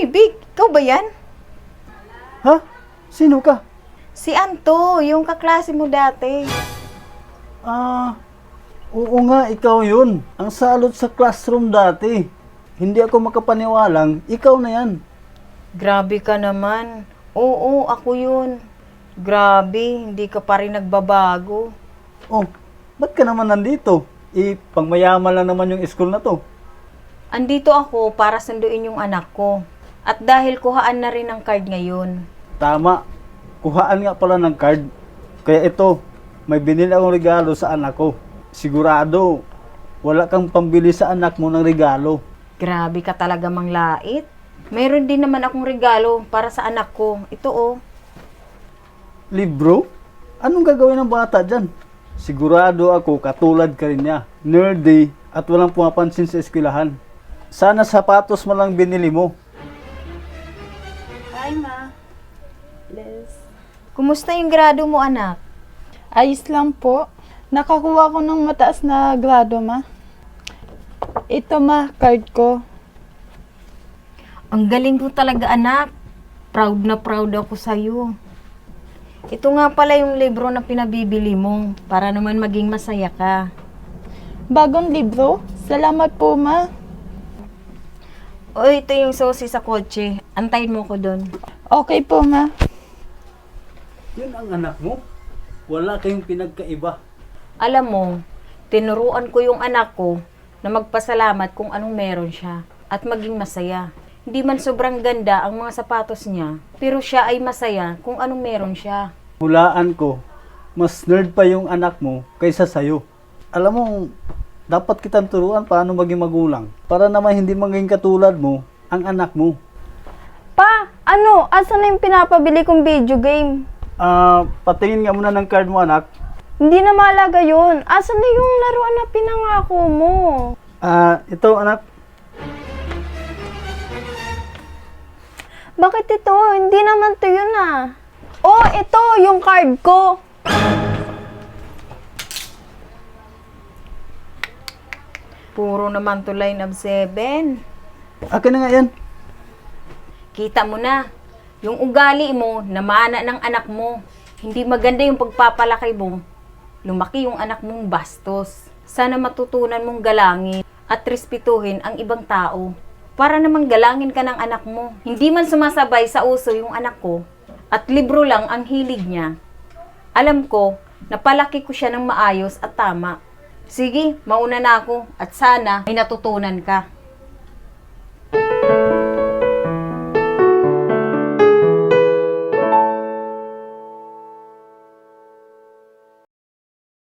Uy, Vic, ikaw ba yan? Ha? Sino ka? Si Anto, yung kaklase mo dati. Ah, oo nga, ikaw yun. Ang salot sa classroom dati. Hindi ako makapaniwalang, ikaw na yan. Grabe ka naman. Oo, ako yun. Grabe, hindi ka pa rin nagbabago. Oh, ba't ka naman nandito? Pangmayaman lang naman yung school na to. Andito ako para sunduin yung anak ko. At dahil kuhaan na rin ang card ngayon. Tama, kuhaan nga pala ng card. Kaya ito, may binili akong regalo sa anak ko. Sigurado, wala kang pambili sa anak mo ng regalo. Grabe ka talaga manglait. Meron din naman akong regalo para sa anak ko. Ito oh. Libro? Anong gagawin ng bata dyan? Sigurado ako katulad ka rin niya. Nerdy at walang pumapansin sa eskwelahan. Sana sapatos mo lang binili mo. Hi, Ma. Bless. Kumusta yung grado mo, anak? Ayos lang po. Nakakuha ko ng mataas na grado, Ma. Ito, Ma, card ko. Ang galing mo talaga, anak. Proud na proud ako sa'yo. Ito nga pala yung libro na pinabibili mo para naman maging masaya ka. Bagong libro? Salamat po, Ma. O, ito yung susi sa kotse. Antayin mo ko doon. Okay po, Ma. Yun ang anak mo? Wala kayong pinagkaiba. Alam mo, tinuruan ko yung anak ko na magpasalamat kung anong meron siya at maging masaya. Hindi man sobrang ganda ang mga sapatos niya, pero siya ay masaya kung anong meron siya. Hulaan ko, mas nerd pa yung anak mo kaysa sayo. Alam mo, dapat kitang turuan paano maging magulang. Para naman hindi maging katulad mo ang anak mo. Pa, ano? Asan na yung pinapabili kong video game? Patingin nga muna ng card mo, anak. Hindi na mahalaga yun. Asan na yung laruan na pinangako mo? Ito, anak. Bakit ito? Hindi naman to yun ah. Oh, ito yung card ko. Puro naman to line of 7. Akin na nga yan. Kita mo na, yung ugali mo, namana ng anak mo. Hindi maganda yung pagpapalaki mo. Lumaki yung anak mong bastos. Sana matutunan mong galangin at respetuhin ang ibang tao. Para namang galangin ka ng anak mo. Hindi man sumasabay sa uso yung anak ko at libro lang ang hilig niya. Alam ko, napalaki ko siya ng maayos at tama. Sige, mauna na ako at sana may natutunan ka.